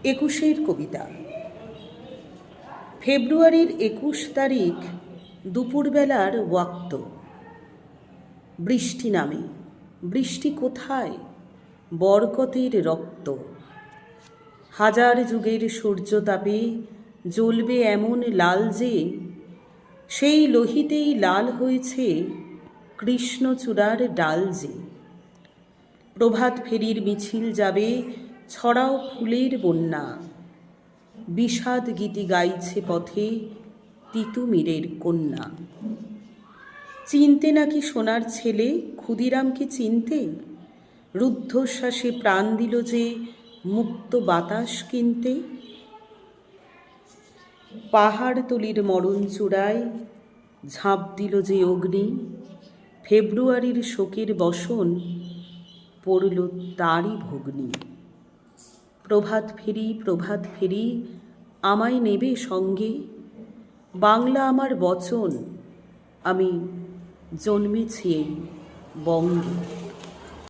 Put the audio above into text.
একুশের কবিতা। ফেব্রুয়ারির 21 তারিখ দুপুরবেলার ওয়াক্ত। বৃষ্টি নামে। বৃষ্টি কোথায়? বরকতের রক্ত। হাজার যুগের সূর্যতাপে জ্বলবে এমন লাল যে, সেই লোহিতেই লাল হয়েছে কৃষ্ণচূড়ার ডাল যে। প্রভাত ফেরির মিছিল যাবে, ছড়াও ফুলের বন্যা। বিষাদ গীতি গাইছে পথে তিতুমিরের কন্যা। চিনতে নাকি সোনার ছেলে, ক্ষুদিরামকে চিনতে? রুদ্ধশ্বাসে প্রাণ দিল যে মুক্ত বাতাস কিনতে। পাহাড়তলির মরণ চূড়ায় ঝাঁপ দিল যে অগ্নি, ফেব্রুয়ারির শোকের বসন পড়ল তারই ভগ্নি। প্রভাত ফেরি আমায় নেবে সঙ্গে, বাংলা আমার বচন, আমি জন্মেছি এই বঙ্গে।